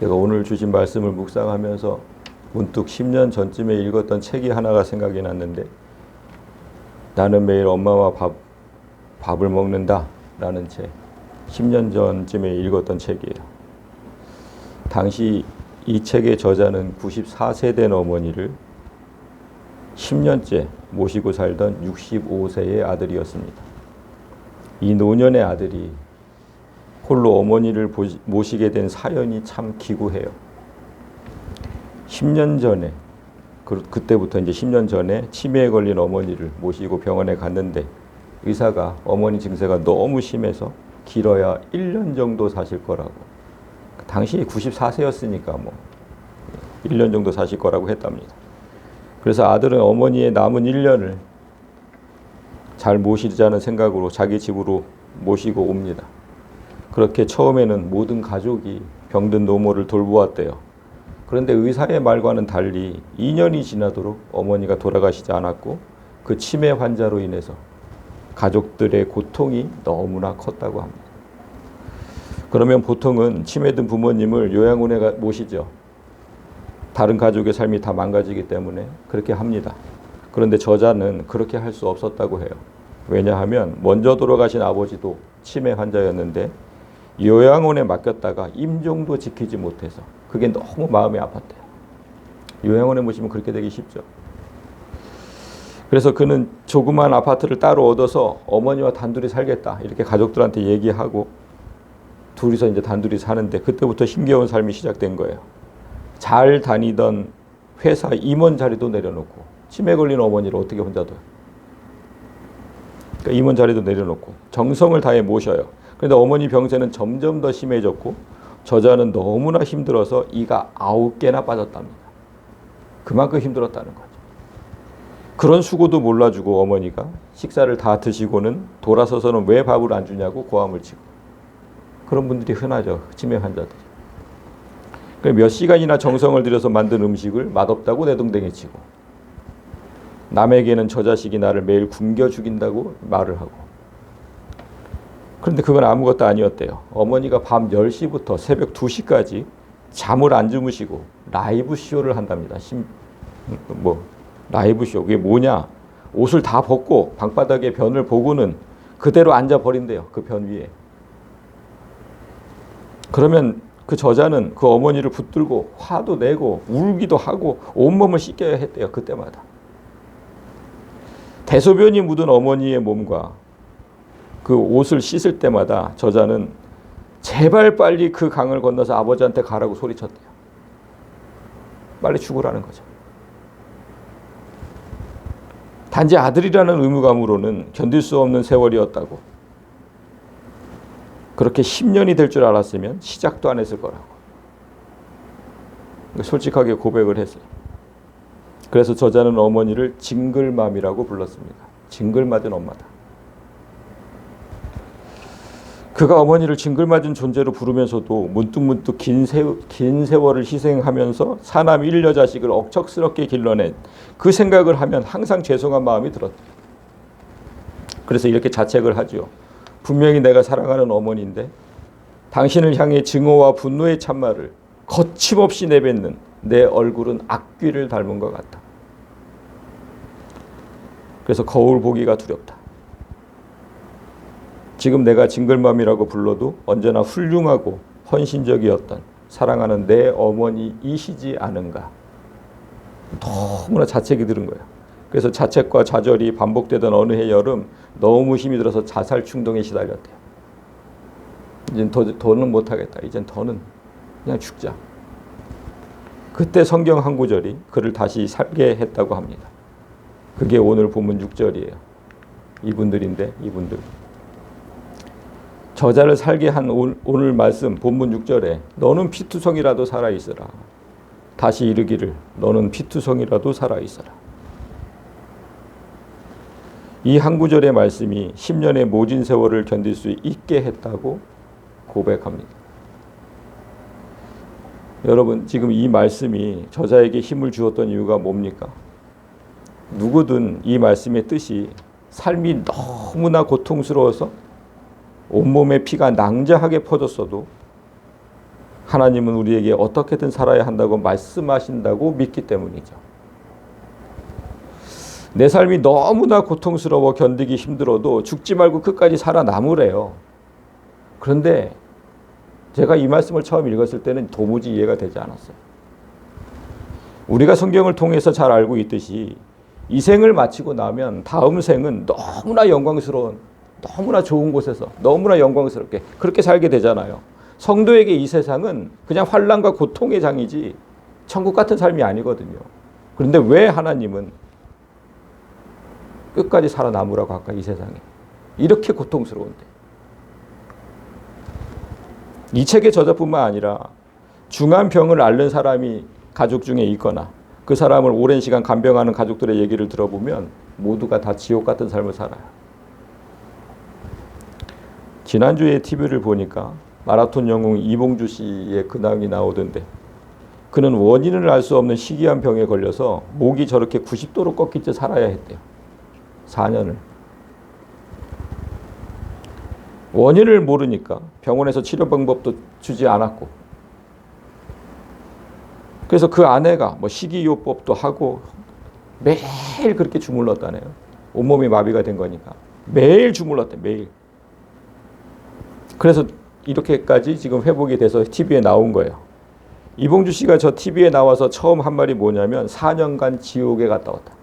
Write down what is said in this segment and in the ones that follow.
제가 오늘 주신 말씀을 묵상하면서 문득 10년 전쯤에 읽었던 책이 하나가 생각이 났는데, 나는 매일 엄마와 밥을 먹는다 라는 책, 10년 전쯤에 읽었던 책이에요. 당시 이 책의 저자는 94세 된 어머니를 10년째 모시고 살던 65세의 아들이었습니다. 이 노년의 아들이 홀로 어머니를 모시게 된 사연이 참 기구해요. 10년 전에, 그때부터 이제 10년 전에 치매에 걸린 어머니를 모시고 병원에 갔는데, 의사가 어머니 증세가 너무 심해서 길어야 1년 정도 사실 거라고, 당시 94세였으니까 1년 정도 사실 거라고 했답니다. 그래서 아들은 어머니의 남은 1년을 잘 모시자는 생각으로 자기 집으로 모시고 옵니다. 그렇게 처음에는 모든 가족이 병든 노모를 돌보았대요. 그런데 의사의 말과는 달리 2년이 지나도록 어머니가 돌아가시지 않았고, 그 치매 환자로 인해서 가족들의 고통이 너무나 컸다고 합니다. 그러면 보통은 치매든 부모님을 요양원에 모시죠. 다른 가족의 삶이 다 망가지기 때문에 그렇게 합니다. 그런데 저자는 그렇게 할 수 없었다고 해요. 왜냐하면 먼저 돌아가신 아버지도 치매 환자였는데 요양원에 맡겼다가 임종도 지키지 못해서 그게 너무 마음이 아팠대요. 요양원에 모시면 그렇게 되기 쉽죠. 그래서 그는 조그만 아파트를 따로 얻어서 어머니와 단둘이 살겠다 이렇게 가족들한테 얘기하고 둘이서 이제 단둘이 사는데, 그때부터 힘겨운 삶이 시작된 거예요. 잘 다니던 회사 임원 자리도 내려놓고, 치매 걸린 어머니를 어떻게 혼자 둬요? 그러니까 임원 자리도 내려놓고 정성을 다해 모셔요. 그런데 어머니 병세는 점점 더 심해졌고, 저자는 너무나 힘들어서 이가 9개나 빠졌답니다. 그만큼 힘들었다는 거죠. 그런 수고도 몰라주고 어머니가 식사를 다 드시고는 돌아서서는 왜 밥을 안 주냐고 고함을 치고, 그런 분들이 흔하죠. 치매 환자들이. 몇 시간이나 정성을 들여서 만든 음식을 맛없다고 내동댕이 치고, 남에게는 저 자식이 나를 매일 굶겨 죽인다고 말을 하고. 그런데 그건 아무것도 아니었대요. 어머니가 밤 10시부터 새벽 2시까지 잠을 안 주무시고 라이브 쇼를 한답니다. 라이브 쇼. 그게 뭐냐? 옷을 다 벗고 방바닥에 변을 보고는 그대로 앉아 버린대요. 그 변 위에. 그러면 그 저자는 그 어머니를 붙들고 화도 내고 울기도 하고 온몸을 씻겨야 했대요. 그때마다. 대소변이 묻은 어머니의 몸과 그 옷을 씻을 때마다 저자는 제발 빨리 그 강을 건너서 아버지한테 가라고 소리쳤대요. 빨리 죽으라는 거죠. 단지 아들이라는 의무감으로는 견딜 수 없는 세월이었다고. 그렇게 10년이 될 줄 알았으면 시작도 안 했을 거라고. 솔직하게 고백을 했어요. 그래서 저자는 어머니를 징글맘이라고 불렀습니다. 징글맞은 엄마다. 그가 어머니를 징글맞은 존재로 부르면서도 문득문득 긴 세월을 희생하면서 사남 1녀 자식을 억척스럽게 길러낸 그 생각을 하면 항상 죄송한 마음이 들었대요. 그래서 이렇게 자책을 하죠. 분명히 내가 사랑하는 어머니인데 당신을 향해 증오와 분노의 참말을 거침없이 내뱉는 내 얼굴은 악귀를 닮은 것 같다. 그래서 거울 보기가 두렵다. 지금 내가 징글맘이라고 불러도 언제나 훌륭하고 헌신적이었던 사랑하는 내 어머니이시지 않은가. 너무나 자책이 들은 거예요. 그래서 자책과 좌절이 반복되던 어느 해 여름 너무 힘이 들어서 자살 충동에 시달렸대요. 이젠 더는 못하겠다. 이젠 더는 그냥 죽자. 그때 성경 한 구절이 그를 다시 살게 했다고 합니다. 그게 오늘 본문 6절이에요. 이분들인데 이분들. 저자를 살게 한 오늘 말씀 본문 6절에 너는 피투성이라도 살아있으라. 다시 이르기를 너는 피투성이라도 살아있어라. 이 한 구절의 말씀이 10년의 모진 세월을 견딜 수 있게 했다고 고백합니다. 여러분, 지금 이 말씀이 저자에게 힘을 주었던 이유가 뭡니까? 누구든 이 말씀의 뜻이 삶이 너무나 고통스러워서 온몸에 피가 낭자하게 퍼졌어도 하나님은 우리에게 어떻게든 살아야 한다고 말씀하신다고 믿기 때문이죠. 내 삶이 너무나 고통스러워 견디기 힘들어도 죽지 말고 끝까지 살아남으래요. 그런데 제가 이 말씀을 처음 읽었을 때는 도무지 이해가 되지 않았어요. 우리가 성경을 통해서 잘 알고 있듯이 이 생을 마치고 나면 다음 생은 너무나 영광스러운, 너무나 좋은 곳에서 너무나 영광스럽게 그렇게 살게 되잖아요. 성도에게 이 세상은 그냥 환난과 고통의 장이지 천국 같은 삶이 아니거든요. 그런데 왜 하나님은 끝까지 살아남으라고 할까, 이 세상에? 이렇게 고통스러운데. 이 책의 저자뿐만 아니라 중한 병을 앓는 사람이 가족 중에 있거나 그 사람을 오랜 시간 간병하는 가족들의 얘기를 들어보면 모두가 다 지옥 같은 삶을 살아요. 지난주에 TV를 보니까 마라톤 영웅 이봉주 씨의 근황이 나오던데, 그는 원인을 알 수 없는 희귀한 병에 걸려서 목이 저렇게 90도로 꺾인 채 살아야 했대요. 4년을. 원인을 모르니까 병원에서 치료 방법도 주지 않았고, 그래서 그 아내가 뭐 식이요법도 하고 매일 그렇게 주물렀다네요. 온몸이 마비가 된 거니까 매일 주물렀대, 매일. 그래서 이렇게까지 지금 회복이 돼서 TV에 나온 거예요. 이봉주 씨가 저 TV에 나와서 처음 한 말이 뭐냐면 4년간 지옥에 갔다 왔다.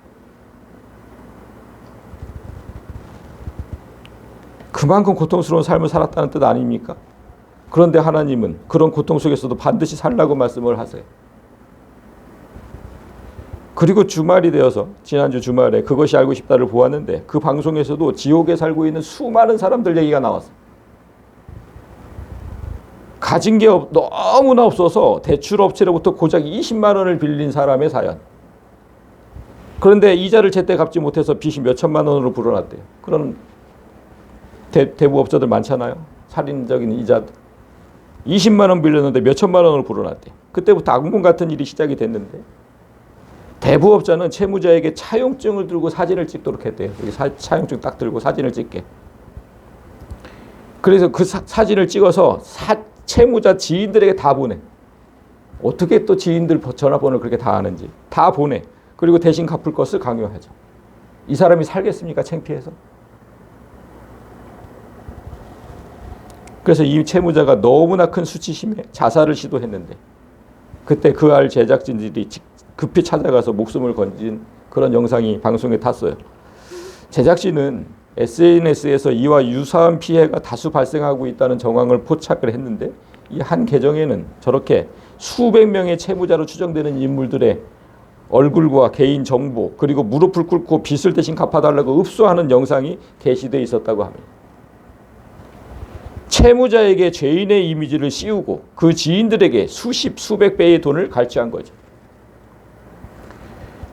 그만큼 고통스러운 삶을 살았다는 뜻 아닙니까? 그런데 하나님은 그런 고통 속에서도 반드시 살라고 말씀을 하세요. 그리고 주말이 되어서 지난주 주말에 그것이 알고 싶다를 보았는데 그 방송에서도 지옥에 살고 있는 수많은 사람들 얘기가 나왔어요. 가진 게 너무나 없어서 대출업체로부터 고작 20만 원을 빌린 사람의 사연. 그런데 이자를 제때 갚지 못해서 빚이 몇 천만 원으로 불어났대요. 그런 대부업자들 많잖아요. 살인적인 이자. 20만 원 빌렸는데 몇 천만 원으로 불어났대요. 그때부터 악몽 같은 일이 시작이 됐는데, 대부업자는 채무자에게 차용증을 들고 사진을 찍도록 했대요. 여기 차용증 딱 들고 사진을 찍게. 그래서 그 사진을 찍어서 채무자 지인들에게 다 보내. 어떻게 또 지인들 전화번호를 그렇게 다 아는지 다 보내. 그리고 대신 갚을 것을 강요하죠. 이 사람이 살겠습니까? 창피해서. 그래서 이 채무자가 너무나 큰 수치심에 자살을 시도했는데, 그때 그 알 제작진들이 급히 찾아가서 목숨을 건진 그런 영상이 방송에 탔어요. 제작진은 SNS에서 이와 유사한 피해가 다수 발생하고 있다는 정황을 포착을 했는데, 이 한 계정에는 저렇게 수백 명의 채무자로 추정되는 인물들의 얼굴과 개인 정보, 그리고 무릎을 꿇고 빚을 대신 갚아달라고 읍소하는 영상이 게시되어 있었다고 합니다. 채무자에게 죄인의 이미지를 씌우고 그 지인들에게 수백 배의 돈을 갈취한 거죠.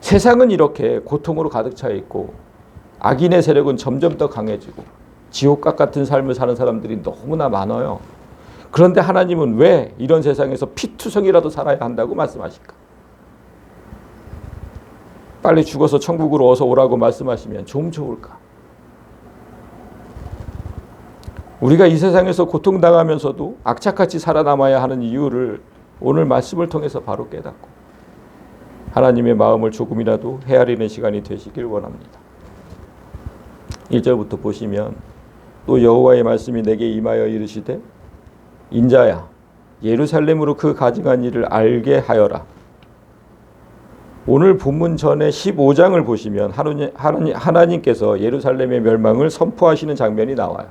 세상은 이렇게 고통으로 가득 차 있고 악인의 세력은 점점 더 강해지고 지옥과 같은 삶을 사는 사람들이 너무나 많아요. 그런데 하나님은 왜 이런 세상에서 피투성이라도 살아야 한다고 말씀하실까? 빨리 죽어서 천국으로 어서 오라고 말씀하시면 좀 좋을까? 우리가 이 세상에서 고통당하면서도 악착같이 살아남아야 하는 이유를 오늘 말씀을 통해서 바로 깨닫고 하나님의 마음을 조금이라도 헤아리는 시간이 되시길 원합니다. 1절부터 보시면, 또 여호와의 말씀이 내게 임하여 이르시되 인자야 예루살렘으로 그 가증한 일을 알게 하여라. 오늘 본문 전에 15장을 보시면 하나님께서 예루살렘의 멸망을 선포하시는 장면이 나와요.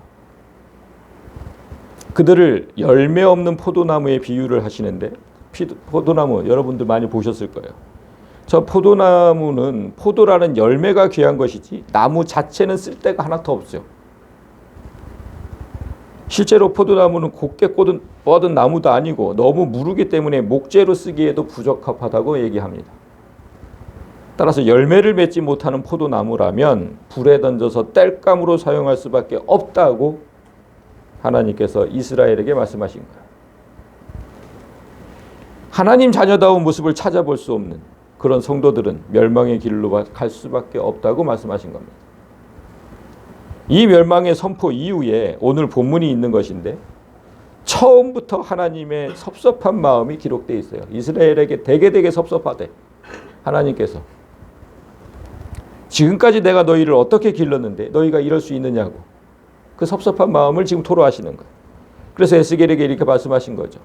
그들을 열매 없는 포도나무에 비유를 하시는데, 포도나무 여러분들 많이 보셨을 거예요. 저 포도나무는 포도라는 열매가 귀한 것이지 나무 자체는 쓸데가 하나도 없죠. 실제로 포도나무는 곱게 뻗은 나무도 아니고 너무 무르기 때문에 목재로 쓰기에도 부적합하다고 얘기합니다. 따라서 열매를 맺지 못하는 포도나무라면 불에 던져서 땔감으로 사용할 수밖에 없다고 하나님께서 이스라엘에게 말씀하신 거예요. 하나님 자녀다운 모습을 찾아볼 수 없는 그런 성도들은 멸망의 길로 갈 수밖에 없다고 말씀하신 겁니다. 이 멸망의 선포 이후에 오늘 본문이 있는 것인데, 처음부터 하나님의 섭섭한 마음이 기록되어 있어요. 이스라엘에게 되게 섭섭하대. 하나님께서. 지금까지 내가 너희를 어떻게 길렀는데 너희가 이럴 수 있느냐고. 그 섭섭한 마음을 지금 토로하시는 거예요. 그래서 에스겔에게 이렇게 말씀하신 거죠.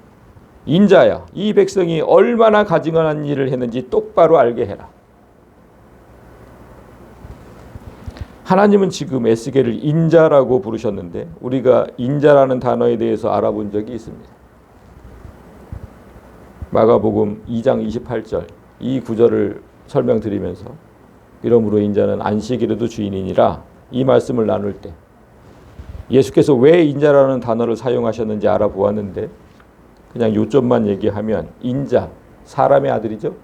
인자야, 이 백성이 얼마나 가증한 일을 했는지 똑바로 알게 해라. 하나님은 지금 에스겔을 인자라고 부르셨는데 우리가 인자라는 단어에 대해서 알아본 적이 있습니다. 마가복음 2장 28절 이 구절을 설명드리면서 이러므로 인자는 안식일에도 주인이니라 이 말씀을 나눌 때 예수께서 왜 인자라는 단어를 사용하셨는지 알아보았는데 그냥 요점만 얘기하면 인자, 사람의 아들이죠.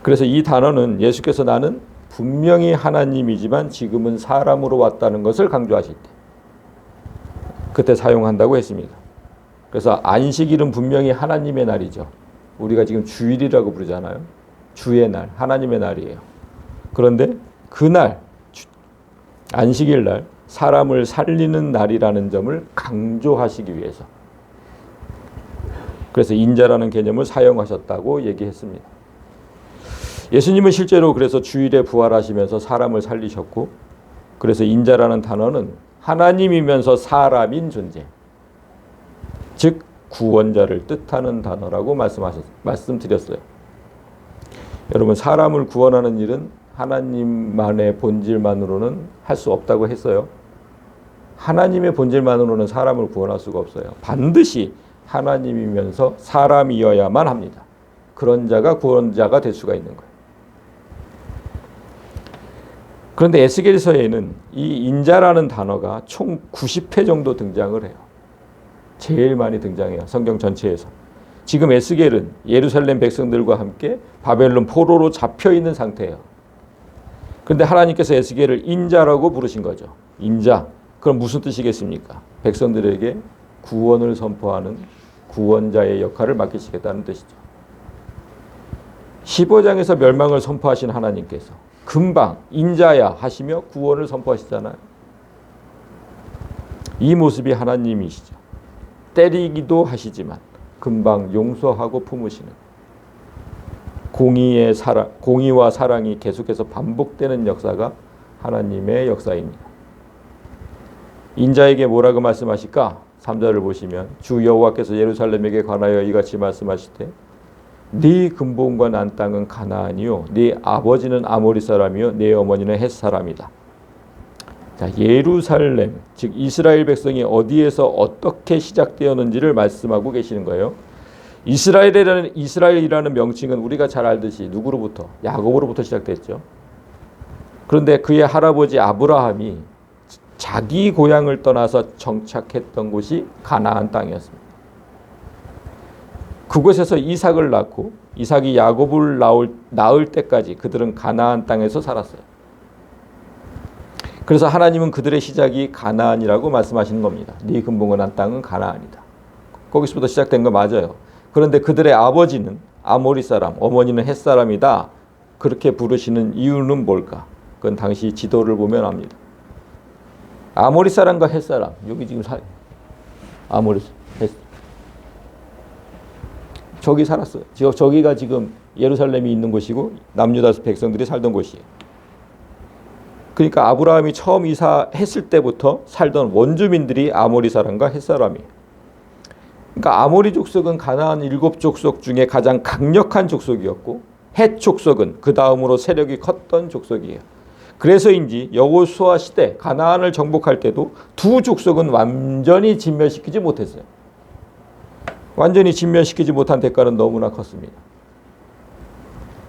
그래서 이 단어는 예수께서 나는 분명히 하나님이지만 지금은 사람으로 왔다는 것을 강조하실 때 그때 사용한다고 했습니다. 그래서 안식일은 분명히 하나님의 날이죠. 우리가 지금 주일이라고 부르잖아요. 주의 날, 하나님의 날이에요. 그런데 그날 안식일 날 사람을 살리는 날이라는 점을 강조하시기 위해서 그래서 인자라는 개념을 사용하셨다고 얘기했습니다. 예수님은 실제로 그래서 주일에 부활하시면서 사람을 살리셨고 그래서 인자라는 단어는 하나님이면서 사람인 존재 즉 구원자를 뜻하는 단어라고 말씀드렸어요. 여러분 사람을 구원하는 일은 하나님만의 본질만으로는 할 수 없다고 했어요. 하나님의 본질만으로는 사람을 구원할 수가 없어요. 반드시 하나님이면서 사람이어야만 합니다. 그런 자가 구원자가 될 수가 있는 거예요. 그런데 에스겔서에는 이 인자라는 단어가 총 90회 정도 등장을 해요. 제일 많이 등장해요. 성경 전체에서. 지금 에스겔은 예루살렘 백성들과 함께 바벨론 포로로 잡혀 있는 상태예요. 그런데 하나님께서 에스겔을 인자라고 부르신 거죠. 인자. 그럼 무슨 뜻이겠습니까? 백성들에게 구원을 선포하는 구원자의 역할을 맡기시겠다는 뜻이죠. 15장에서 멸망을 선포하신 하나님께서 금방 인자야 하시며 구원을 선포하시잖아요. 이 모습이 하나님이시죠. 때리기도 하시지만 금방 용서하고 품으시는 공의와 사랑이 계속해서 반복되는 역사가 하나님의 역사입니다. 인자에게 뭐라고 말씀하실까? 3절을 보시면 주 여호와께서 예루살렘에게 관하여 이같이 말씀하시되 네 근본과 난 땅은 가나안이요 네 아버지는 아모리 사람이요 네 어머니는 헷 사람이다. 자, 예루살렘 즉 이스라엘 백성이 어디에서 어떻게 시작되었는지를 말씀하고 계시는 거예요. 이스라엘이라는 명칭은 우리가 잘 알듯이 누구로부터? 야곱으로부터 시작됐죠. 그런데 그의 할아버지 아브라함이 자기 고향을 떠나서 정착했던 곳이 가나안 땅이었습니다. 그곳에서 이삭을 낳고 이삭이 야곱을 낳을 때까지 그들은 가나안 땅에서 살았어요. 그래서 하나님은 그들의 시작이 가나안이라고 말씀하시는 겁니다. 네 근본과 난 땅은 가나안이다. 거기서부터 시작된 거 맞아요. 그런데 그들의 아버지는 아모리 사람, 어머니는 헷 사람이다. 그렇게 부르시는 이유는 뭘까? 그건 당시 지도를 보면 압니다. 아모리 사람과 헷 사람, 여기 지금 아모리 헷 저기 살았어요. 저기가 지금 예루살렘이 있는 곳이고 남유다 백성들이 살던 곳이에요. 그러니까 아브라함이 처음 이사했을 때부터 살던 원주민들이 아모리 사람과 헷 사람이에요. 그러니까 아모리 족속은 가나안 7족속 중에 가장 강력한 족속이었고 헷 족속은 그 다음으로 세력이 컸던 족속이에요. 그래서인지 여호수아 시대 가나안을 정복할 때도 두 족속은 완전히 진멸시키지 못했어요. 완전히 진멸시키지 못한 대가는 너무나 컸습니다.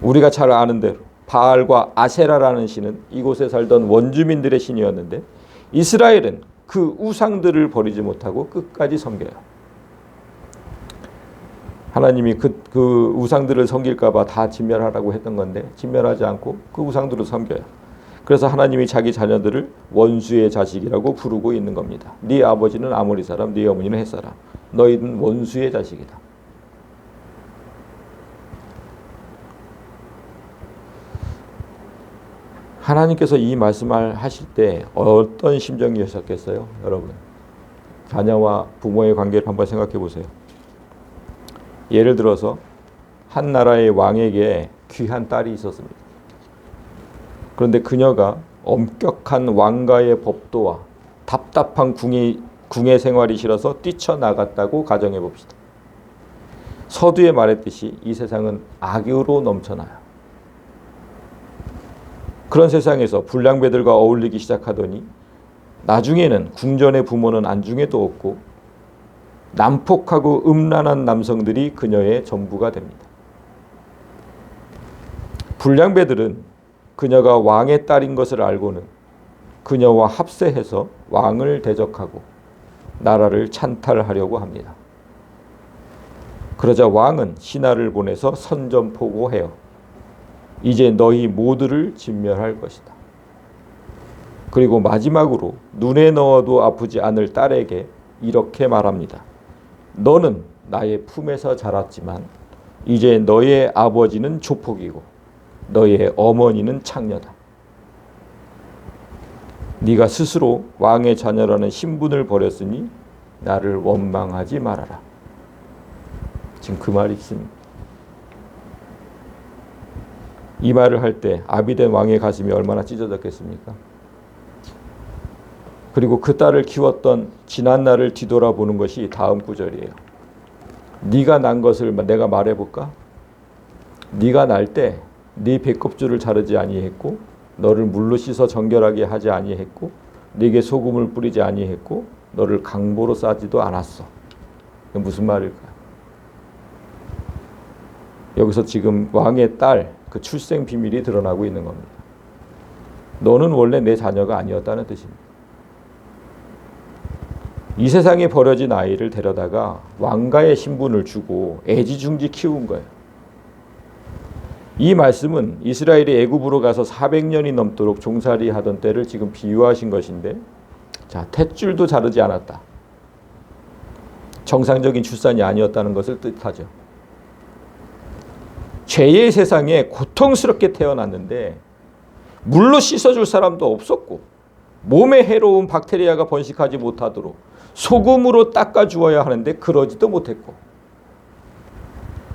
우리가 잘 아는 대로 바알과 아세라라는 신은 이곳에 살던 원주민들의 신이었는데 이스라엘은 그 우상들을 버리지 못하고 끝까지 섬겨요. 하나님이 그 우상들을 섬길까 봐 다 진멸하라고 했던 건데 진멸하지 않고 그 우상들을 섬겨요. 그래서 하나님이 자기 자녀들을 원수의 자식이라고 부르고 있는 겁니다. 네 아버지는 아모리 사람, 네 어머니는 헷 사람. 너희는 원수의 자식이다. 하나님께서 이 말씀을 하실 때 어떤 심정이셨겠어요, 여러분? 자녀와 부모의 관계를 한번 생각해 보세요. 예를 들어서 한 나라의 왕에게 귀한 딸이 있었습니다. 그런데 그녀가 엄격한 왕가의 법도와 답답한 궁의 생활이 싫어서 뛰쳐나갔다고 가정해 봅시다. 서두에 말했듯이 이 세상은 악으로 넘쳐나요. 그런 세상에서 불량배들과 어울리기 시작하더니 나중에는 궁전의 부모는 안중에도 없고 난폭하고 음란한 남성들이 그녀의 전부가 됩니다. 불량배들은 그녀가 왕의 딸인 것을 알고는 그녀와 합세해서 왕을 대적하고 나라를 찬탈하려고 합니다. 그러자 왕은 신하를 보내서 선전포고해요. 이제 너희 모두를 진멸할 것이다. 그리고 마지막으로 눈에 넣어도 아프지 않을 딸에게 이렇게 말합니다. 너는 나의 품에서 자랐지만 이제 너의 아버지는 조폭이고 너의 어머니는 창녀다. 네가 스스로 왕의 자녀라는 신분을 버렸으니 나를 원망하지 말아라. 지금 그 말이 있습니다. 이 말을 할 때 아비된 왕의 가슴이 얼마나 찢어졌겠습니까? 그리고 그 딸을 키웠던 지난 날을 뒤돌아보는 것이 다음 구절이에요. 네가 난 것을 내가 말해볼까? 네가 날 때 네 배꼽줄을 자르지 아니했고 너를 물로 씻어 정결하게 하지 아니했고 네게 소금을 뿌리지 아니했고 너를 강보로 싸지도 않았어. 무슨 말일까요? 여기서 지금 왕의 딸 그 출생 비밀이 드러나고 있는 겁니다. 너는 원래 내 자녀가 아니었다는 뜻입니다. 이 세상에 버려진 아이를 데려다가 왕가의 신분을 주고 애지중지 키운 거예요. 이 말씀은 이스라엘이 애굽으로 가서 400년이 넘도록 종살이 하던 때를 지금 비유하신 것인데, 자, 탯줄도 자르지 않았다. 정상적인 출산이 아니었다는 것을 뜻하죠. 죄의 세상에 고통스럽게 태어났는데 물로 씻어줄 사람도 없었고 몸에 해로운 박테리아가 번식하지 못하도록 소금으로 닦아주어야 하는데 그러지도 못했고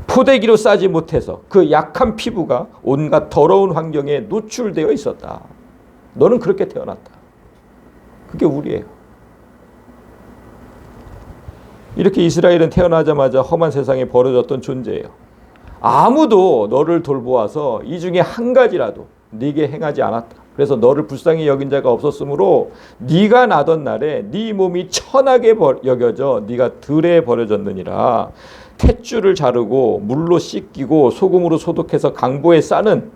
포대기로 싸지 못해서 그 약한 피부가 온갖 더러운 환경에 노출되어 있었다. 너는 그렇게 태어났다. 그게 우리예요. 이렇게 이스라엘은 태어나자마자 험한 세상에 버려졌던 존재예요. 아무도 너를 돌보아서 이 중에 한 가지라도 네게 행하지 않았다. 그래서 너를 불쌍히 여긴 자가 없었으므로 네가 나던 날에 네 몸이 천하게 여겨져 네가 들에 버려졌느니라. 탯줄을 자르고 물로 씻기고 소금으로 소독해서 강보에 싸는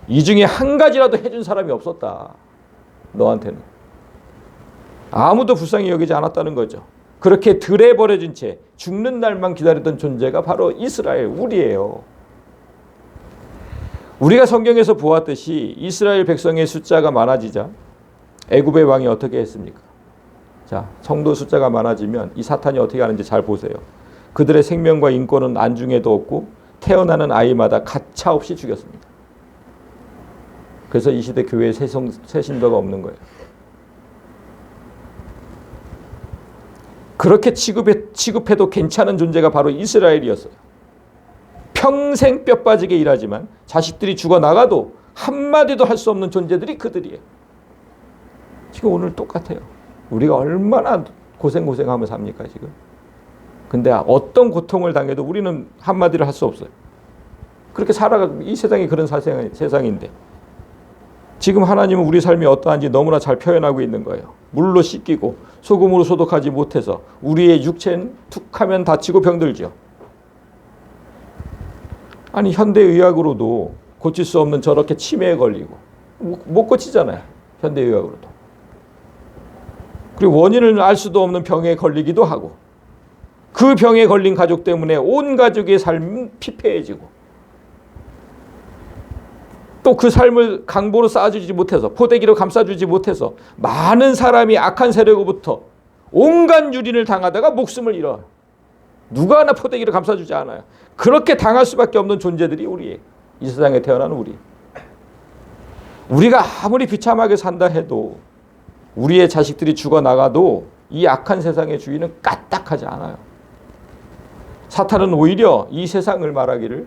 이 중에 한 가지라도 해준 사람이 없었다. 너한테는. 아무도 불쌍히 여기지 않았다는 거죠. 그렇게 들에 버려진 채 죽는 날만 기다렸던 존재가 바로 이스라엘, 우리예요. 우리가 성경에서 보았듯이 이스라엘 백성의 숫자가 많아지자 애굽의 왕이 어떻게 했습니까? 자, 성도 숫자가 많아지면 이 사탄이 어떻게 하는지 잘 보세요. 그들의 생명과 인권은 안중에도 없고 태어나는 아이마다 가차없이 죽였습니다. 그래서 이 시대 교회에 새 신도가 없는 거예요. 그렇게 취급해도 괜찮은 존재가 바로 이스라엘이었어요. 평생 뼈 빠지게 일하지만 자식들이 죽어나가도 한마디도 할 수 없는 존재들이 그들이에요. 지금 오늘 똑같아요. 우리가 얼마나 고생하며 삽니까 지금. 근데 어떤 고통을 당해도 우리는 한마디를 할 수 없어요. 그렇게 살아가고 이 세상이 그런 세상인데 지금 하나님은 우리 삶이 어떠한지 너무나 잘 표현하고 있는 거예요. 물로 씻기고 소금으로 소독하지 못해서 우리의 육체는 툭하면 다치고 병들죠. 아니 현대의학으로도 고칠 수 없는 저렇게 치매에 걸리고 못 고치잖아요. 현대의학으로도. 그리고 원인을 알 수도 없는 병에 걸리기도 하고 그 병에 걸린 가족 때문에 온 가족의 삶은 피폐해지고 또 그 삶을 강보로 쌓아주지 못해서 포대기로 감싸주지 못해서 많은 사람이 악한 세력으로부터 온갖 유린을 당하다가 목숨을 잃어요. 누가 하나 포대기로 감싸주지 않아요. 그렇게 당할 수밖에 없는 존재들이 우리예요. 이 세상에 태어난 우리. 우리가 아무리 비참하게 산다 해도 우리의 자식들이 죽어나가도 이 악한 세상의 주인은 까딱하지 않아요. 사탄은 오히려 이 세상을 말하기를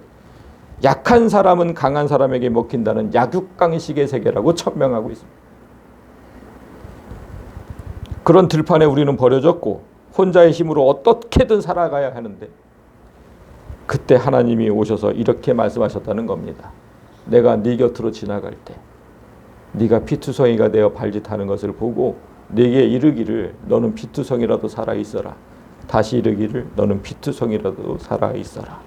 약한 사람은 강한 사람에게 먹힌다는 약육강식의 세계라고 천명하고 있습니다. 그런 들판에 우리는 버려졌고 혼자의 힘으로 어떻게든 살아가야 하는데 그때 하나님이 오셔서 이렇게 말씀하셨다는 겁니다. 내가 네 곁으로 지나갈 때 네가 피투성이가 되어 발짓하는 것을 보고 네게 이르기를 너는 피투성이라도 살아있어라. 다시 이르기를 너는 피투성이라도 살아있어라.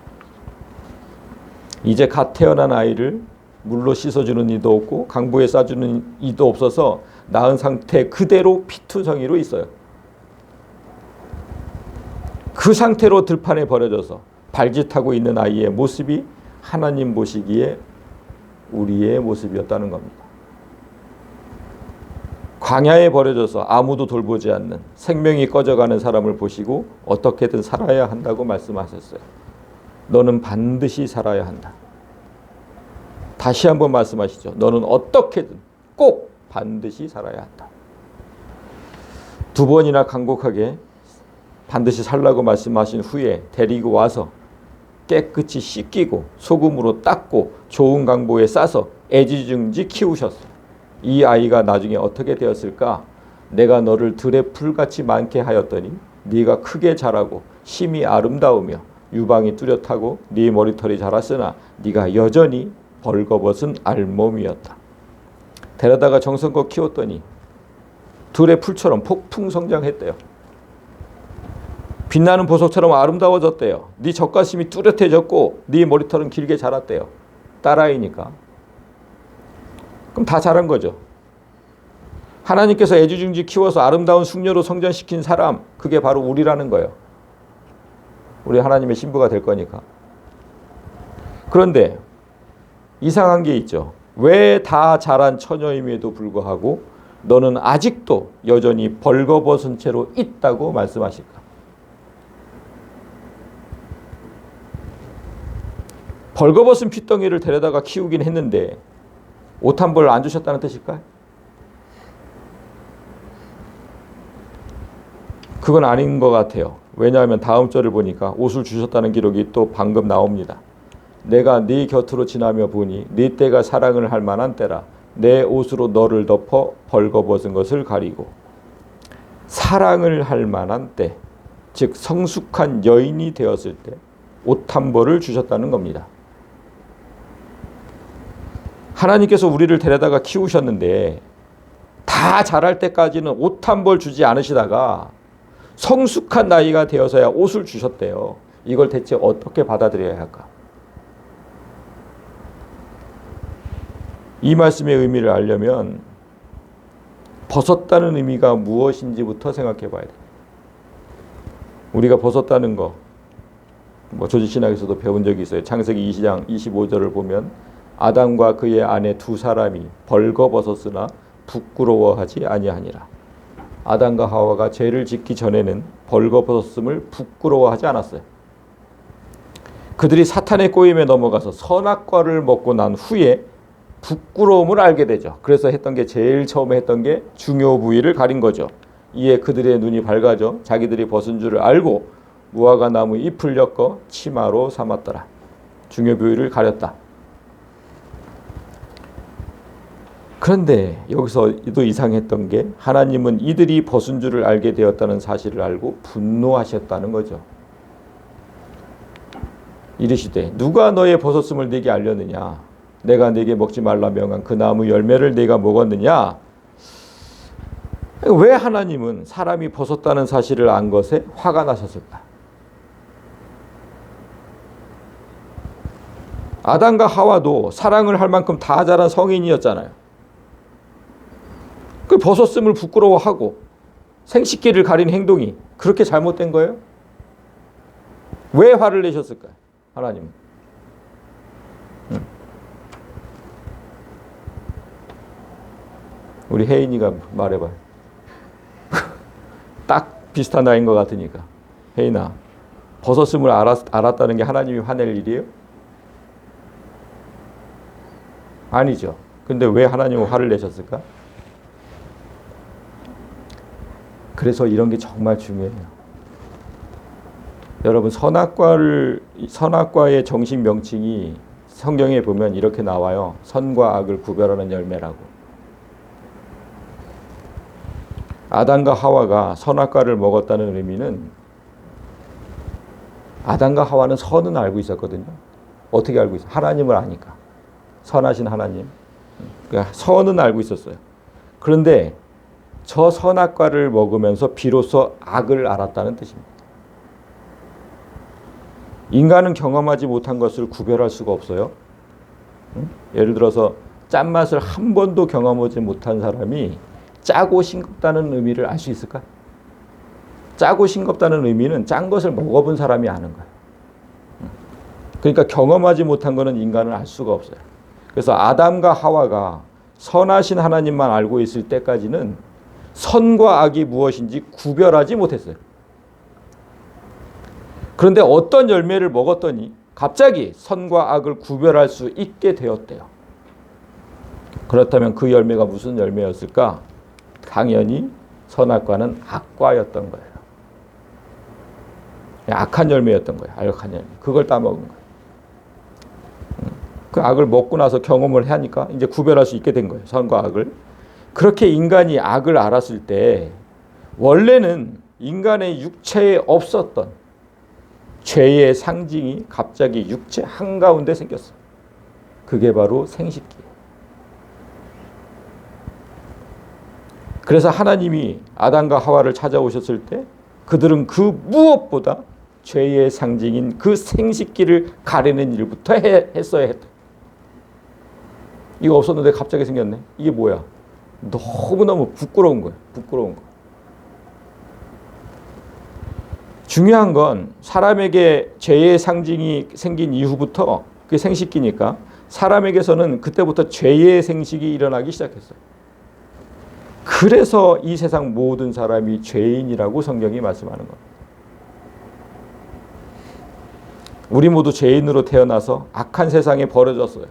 이제 갓 태어난 아이를 물로 씻어주는 이도 없고 강보에 싸주는 이도 없어서 낳은 상태 그대로 피투성이로 있어요. 그 상태로 들판에 버려져서 발짓하고 있는 아이의 모습이 하나님 보시기에 우리의 모습이었다는 겁니다. 광야에 버려져서 아무도 돌보지 않는 생명이 꺼져가는 사람을 보시고 어떻게든 살아야 한다고 말씀하셨어요. 너는 반드시 살아야 한다. 다시 한번 말씀하시죠. 너는 어떻게든 꼭 반드시 살아야 한다. 두 번이나 간곡하게 반드시 살라고 말씀하신 후에 데리고 와서 깨끗이 씻기고 소금으로 닦고 좋은 강보에 싸서 애지중지 키우셨어요. 이 아이가 나중에 어떻게 되었을까? 내가 너를 들의 풀같이 많게 하였더니 네가 크게 자라고 심이 아름다우며 유방이 뚜렷하고 네 머리털이 자랐으나 네가 여전히 벌거벗은 알몸이었다. 데려다가 정성껏 키웠더니 들의 풀처럼 폭풍 성장했대요. 빛나는 보석처럼 아름다워졌대요. 네 젖가심이 뚜렷해졌고 네 머리털은 길게 자랐대요. 딸아이니까. 그럼 다 자란 거죠. 하나님께서 애지중지 키워서 아름다운 숙녀로 성장시킨 사람, 그게 바로 우리라는 거예요. 우리 하나님의 신부가 될 거니까. 그런데 이상한 게 있죠. 왜 다 자란 처녀임에도 불구하고 너는 아직도 여전히 벌거벗은 채로 있다고 말씀하실까? 벌거벗은 핏덩이를 데려다가 키우긴 했는데 옷 한 벌 안 주셨다는 뜻일까요? 그건 아닌 것 같아요. 왜냐하면 다음 절을 보니까 옷을 주셨다는 기록이 또 방금 나옵니다. 내가 네 곁으로 지나며 보니 네 때가 사랑을 할 만한 때라. 내 옷으로 너를 덮어 벌거벗은 것을 가리고. 사랑을 할 만한 때, 즉 성숙한 여인이 되었을 때 옷 한 벌을 주셨다는 겁니다. 하나님께서 우리를 데려다가 키우셨는데 다 자랄 때까지는 옷 한 벌 주지 않으시다가 성숙한 나이가 되어서야 옷을 주셨대요. 이걸 대체 어떻게 받아들여야 할까? 이 말씀의 의미를 알려면 벗었다는 의미가 무엇인지부터 생각해 봐야 돼요. 우리가 벗었다는 거, 조지신학에서도 배운 적이 있어요. 창세기 20장 25절을 보면 아담과 그의 아내 두 사람이 벌거벗었으나 부끄러워하지 아니하니라. 아담과 하와가 죄를 짓기 전에는 벌거벗었음을 부끄러워하지 않았어요. 그들이 사탄의 꼬임에 넘어가서 선악과를 먹고 난 후에 부끄러움을 알게 되죠. 그래서 했던 게 제일 처음에 했던 게 중요 부위를 가린 거죠. 이에 그들의 눈이 밝아져 자기들이 벗은 줄을 알고 무화과 나무 잎을 엮어 치마로 삼았더라. 중요 부위를 가렸다. 그런데 여기서 또 이상했던 게 하나님은 이들이 벗은 줄을 알게 되었다는 사실을 알고 분노하셨다는 거죠. 이르시되 누가 너의 벗었음을 네게 알렸느냐? 내가 네게 먹지 말라 명한 그 나무 열매를 네가 먹었느냐? 왜 하나님은 사람이 벗었다는 사실을 안 것에 화가 나셨을까? 아담과 하와도 사랑을 할 만큼 다 자란 성인이었잖아요. 그 벗었음을 부끄러워하고 생식기를 가린 행동이 그렇게 잘못된 거예요? 왜 화를 내셨을까요? 하나님은. 우리 혜인이가 말해봐요. 딱 비슷한 나이인 것 같으니까. 혜인아, 벗었음을 알았다는 게 하나님이 화낼 일이에요? 아니죠. 근데 왜 하나님은 화를 내셨을까? 그래서 이런 게 정말 중요해요. 여러분, 선악과의 정식 명칭이 성경에 보면 이렇게 나와요. 선과 악을 구별하는 열매라고. 아담과 하와가 선악과를 먹었다는 의미는, 아담과 하와는 선은 알고 있었거든요. 어떻게 알고 있어요? 하나님을 아니까. 선하신 하나님. 그러니까 선은 알고 있었어요. 그런데 저 선악과를 먹으면서 비로소 악을 알았다는 뜻입니다. 인간은 경험하지 못한 것을 구별할 수가 없어요. 예를 들어서 짠맛을 한 번도 경험하지 못한 사람이 짜고 싱겁다는 의미를 알 수 있을까? 짜고 싱겁다는 의미는 짠 것을 먹어본 사람이 아는 거예요. 그러니까 경험하지 못한 것은 인간은 알 수가 없어요. 그래서 아담과 하와가 선하신 하나님만 알고 있을 때까지는 선과 악이 무엇인지 구별하지 못했어요. 그런데 어떤 열매를 먹었더니 갑자기 선과 악을 구별할 수 있게 되었대요. 그렇다면 그 열매가 무슨 열매였을까? 당연히 선악과는 악과였던 거예요. 악한 열매였던 거예요. 악한 열매. 그걸 따먹은 거예요. 그 악을 먹고 나서 경험을 하니까 이제 구별할 수 있게 된 거예요. 선과 악을. 그렇게 인간이 악을 알았을 때 원래는 인간의 육체에 없었던 죄의 상징이 갑자기 육체 한가운데 생겼어. 그게 바로 생식기예요. 그래서 하나님이 아담과 하와를 찾아오셨을 때 그들은 그 무엇보다 죄의 상징인 그 생식기를 가리는 일부터 했어야 했다. 이거 없었는데 갑자기 생겼네. 이게 뭐야? 너무너무 부끄러운 거예요. 부끄러운 거. 중요한 건 사람에게 죄의 상징이 생긴 이후부터 그게 생식기니까 사람에게서는 그때부터 죄의 생식이 일어나기 시작했어요. 그래서 이 세상 모든 사람이 죄인이라고 성경이 말씀하는 겁니다. 우리 모두 죄인으로 태어나서 악한 세상에 버려졌어요.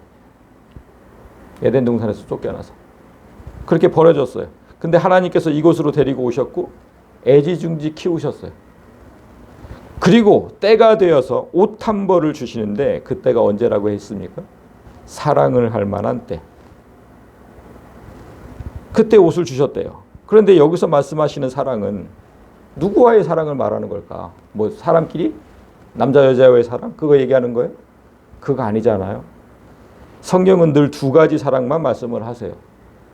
에덴 동산에서 쫓겨나서. 그렇게 버려졌어요. 근데 하나님께서 이곳으로 데리고 오셨고 애지중지 키우셨어요. 그리고 때가 되어서 옷 한 벌을 주시는데 그 때가 언제라고 했습니까? 사랑을 할 만한 때. 그때 옷을 주셨대요. 그런데 여기서 말씀하시는 사랑은 누구와의 사랑을 말하는 걸까? 뭐 사람끼리? 남자 여자와의 사랑? 그거 얘기하는 거예요? 그거 아니잖아요. 성경은 늘 두 가지 사랑만 말씀을 하세요.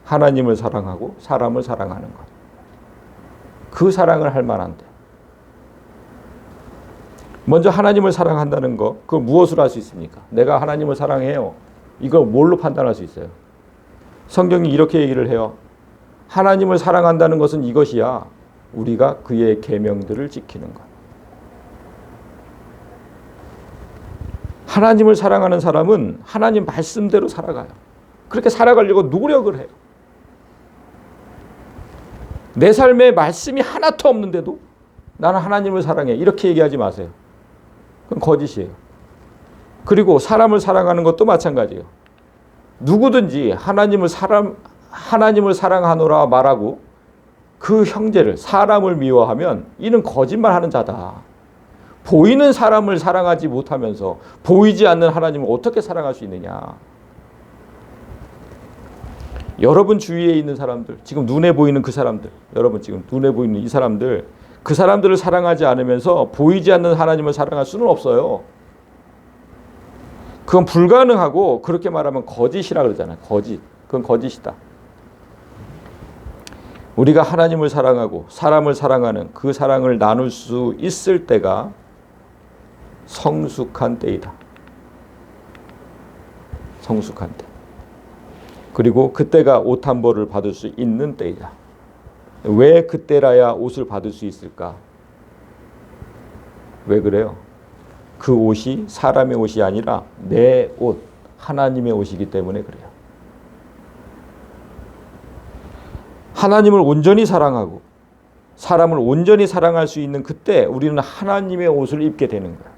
하나님을 사랑하고 사람을 사랑하는 것. 그 사랑을 할 만한데. 먼저 하나님을 사랑한다는 거, 그걸 무엇으로 할 수 있습니까? 내가 하나님을 사랑해요. 이걸 뭘로 판단할 수 있어요? 성경이 이렇게 얘기를 해요. 하나님을 사랑한다는 것은 이것이야. 우리가 그의 계명들을 지키는 것. 하나님을 사랑하는 사람은 하나님 말씀대로 살아가요. 그렇게 살아가려고 노력을 해요. 내 삶에 말씀이 하나도 없는데도 나는 하나님을 사랑해. 이렇게 얘기하지 마세요. 그건 거짓이에요. 그리고 사람을 사랑하는 것도 마찬가지예요. 누구든지 하나님을 사랑하노라 말하고 그 형제를, 사람을 미워하면 이는 거짓말하는 자다. 보이는 사람을 사랑하지 못하면서 보이지 않는 하나님을 어떻게 사랑할 수 있느냐. 여러분 주위에 있는 사람들, 지금 눈에 보이는 그 사람들, 여러분 지금 눈에 보이는 이 사람들, 그 사람들을 사랑하지 않으면서 보이지 않는 하나님을 사랑할 수는 없어요. 그건 불가능하고, 그렇게 말하면 거짓이라 그러잖아요. 거짓. 그건 거짓이다. 우리가 하나님을 사랑하고 사람을 사랑하는 그 사랑을 나눌 수 있을 때가 성숙한 때이다. 성숙한 때. 그리고 그때가 옷 한 벌을 받을 수 있는 때이다. 왜 그때라야 옷을 받을 수 있을까? 왜 그래요? 그 옷이 사람의 옷이 아니라 내 옷, 하나님의 옷이기 때문에 그래요. 하나님을 온전히 사랑하고 사람을 온전히 사랑할 수 있는 그때 우리는 하나님의 옷을 입게 되는 거예요.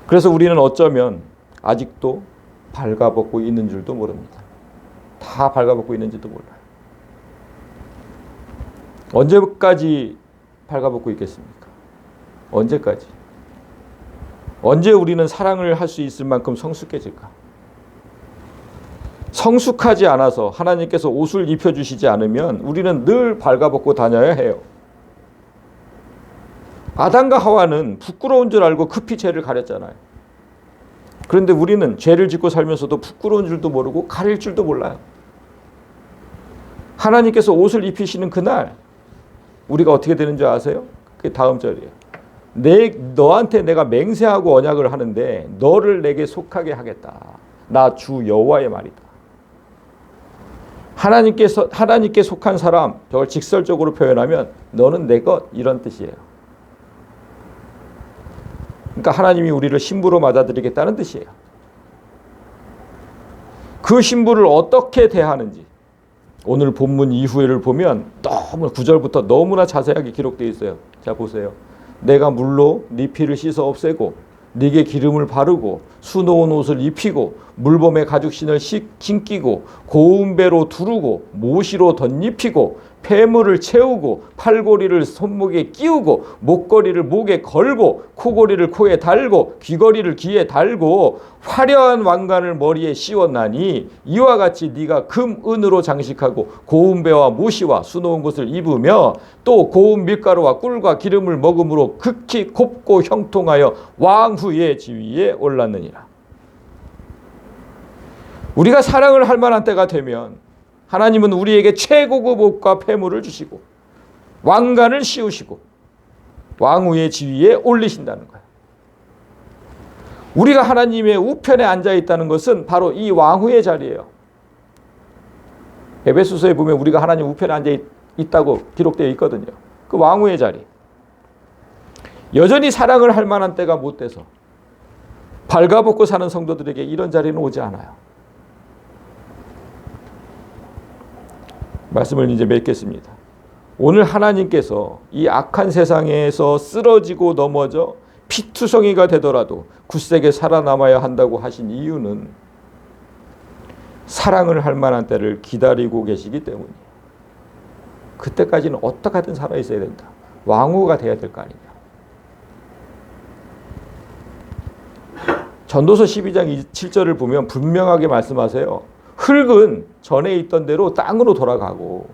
그래서 우리는 어쩌면 아직도 발가벗고 있는 줄도 모릅니다. 다 발가벗고 있는지도 몰라요. 언제까지 발가벗고 있겠습니까? 언제까지? 언제 우리는 사랑을 할 수 있을 만큼 성숙해질까? 성숙하지 않아서 하나님께서 옷을 입혀주시지 않으면 우리는 늘 발가벗고 다녀야 해요. 아담과 하와는 부끄러운 줄 알고 급히 죄를 가렸잖아요. 그런데 우리는 죄를 짓고 살면서도 부끄러운 줄도 모르고 가릴 줄도 몰라요. 하나님께서 옷을 입히시는 그날 우리가 어떻게 되는 줄 아세요? 그게 다음 절이에요. 너한테 내가 맹세하고 언약을 하는데 너를 내게 속하게 하겠다. 나 주 여호와의 말이다. 하나님께 속한 사람, 저걸 직설적으로 표현하면 너는 내 것, 이런 뜻이에요. 그러니까 하나님이 우리를 신부로 맞아들이겠다는 뜻이에요. 그 신부를 어떻게 대하는지 오늘 본문 이후를 보면 너무 9절부터 너무나 자세하게 기록되어 있어요. 자 보세요. 내가 물로 네 피를 씻어 없애고 네게 기름을 바르고 수놓은 옷을 입히고 물범의 가죽신을 신기고 고운 배로 두르고 모시로 덧입히고 폐물을 채우고 팔고리를 손목에 끼우고 목걸이를 목에 걸고 코고리를 코에 달고 귀걸이를 귀에 달고 화려한 왕관을 머리에 씌웠나니 이와 같이 네가 금 은으로 장식하고 고운 배와 모시와 수놓은 것을 입으며 또 고운 밀가루와 꿀과 기름을 먹음으로 극히 곱고 형통하여 왕후의 지위에 올랐느니라. 우리가 사랑을 할 만한 때가 되면 하나님은 우리에게 최고급 옷과 폐물을 주시고 왕관을 씌우시고 왕후의 지위에 올리신다는 거예요. 우리가 하나님의 우편에 앉아 있다는 것은 바로 이 왕후의 자리예요. 에베소서에 보면 우리가 하나님 우편에 앉아 있다고 기록되어 있거든요. 그 왕후의 자리. 여전히 사랑을 할 만한 때가 못 돼서 발가벗고 사는 성도들에게 이런 자리는 오지 않아요. 말씀을 이제 맺겠습니다. 오늘 하나님께서 이 악한 세상에서 쓰러지고 넘어져 피투성이가 되더라도 굳세게 살아남아야 한다고 하신 이유는 사랑을 할 만한 때를 기다리고 계시기 때문이에요. 그때까지는 어떻게든 살아있어야 된다. 왕후가 돼야 될 거 아니냐. 전도서 12장 7절을 보면 분명하게 말씀하세요. 흙은 전에 있던 대로 땅으로 돌아가고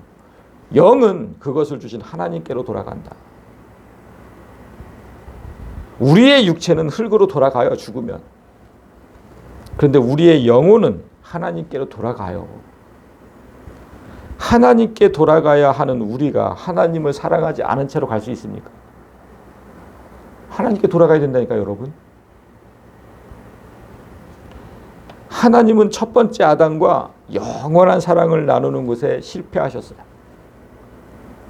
영은 그것을 주신 하나님께로 돌아간다. 우리의 육체는 흙으로 돌아가요. 죽으면. 그런데 우리의 영혼은 하나님께로 돌아가요. 하나님께 돌아가야 하는 우리가 하나님을 사랑하지 않은 채로 갈 수 있습니까? 하나님께 돌아가야 된다니까요, 여러분. 하나님은 첫 번째 아담과 영원한 사랑을 나누는 것에 실패하셨어요.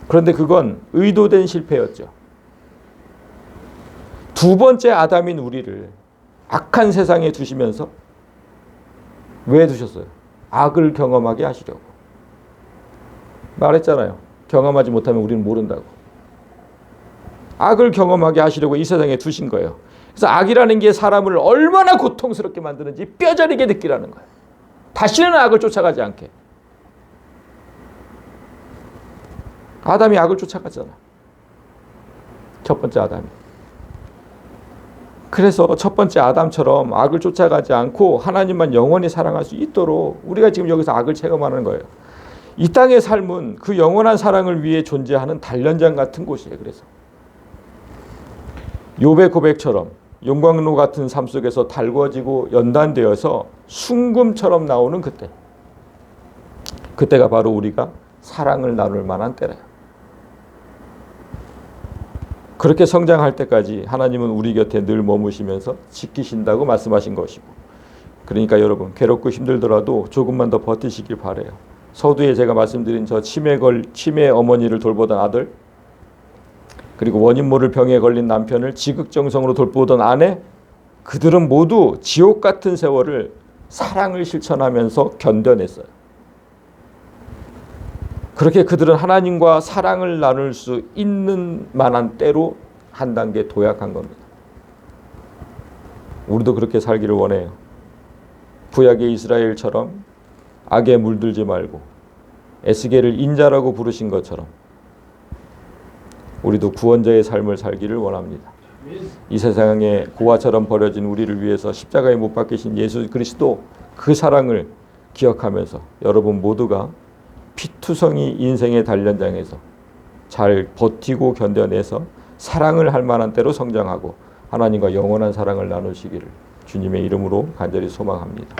그런데 그건 의도된 실패였죠. 두 번째 아담인 우리를 악한 세상에 두시면서 왜 두셨어요? 악을 경험하게 하시려고. 말했잖아요. 경험하지 못하면 우리는 모른다고. 악을 경험하게 하시려고 이 세상에 두신 거예요. 그래서 악이라는 게 사람을 얼마나 고통스럽게 만드는지 뼈저리게 느끼라는 거예요. 다시는 악을 쫓아가지 않게. 아담이 악을 쫓아갔잖아. 첫 번째 아담이. 그래서 첫 번째 아담처럼 악을 쫓아가지 않고 하나님만 영원히 사랑할 수 있도록 우리가 지금 여기서 악을 체험하는 거예요. 이 땅의 삶은 그 영원한 사랑을 위해 존재하는 단련장 같은 곳이에요. 그래서 욥의 고백처럼 용광로 같은 삶 속에서 달궈지고 연단되어서 순금처럼 나오는 그때. 그때가 바로 우리가 사랑을 나눌 만한 때래요. 그렇게 성장할 때까지 하나님은 우리 곁에 늘 머무시면서 지키신다고 말씀하신 것이고, 그러니까 여러분 괴롭고 힘들더라도 조금만 더 버티시길 바라요. 서두에 제가 말씀드린 저 치매 어머니를 돌보던 아들, 그리고 원인 모를 병에 걸린 남편을 지극정성으로 돌보던 아내, 그들은 모두 지옥 같은 세월을 사랑을 실천하면서 견뎌냈어요. 그렇게 그들은 하나님과 사랑을 나눌 수 있는 만한 때로 한 단계 도약한 겁니다. 우리도 그렇게 살기를 원해요. 구약의 우리도 구원자의 삶을 살기를 원합니다. 이 세상에 고아처럼 버려진 우리를 위해서 십자가에 못 박히신 예수 그리스도 그 사랑을 기억하면서 여러분 모두가 피투성이 인생의 단련장에서 잘 버티고 견뎌내서 사랑을 할 만한 때로 성장하고 하나님과 영원한 사랑을 나누시기를 주님의 이름으로 간절히 소망합니다.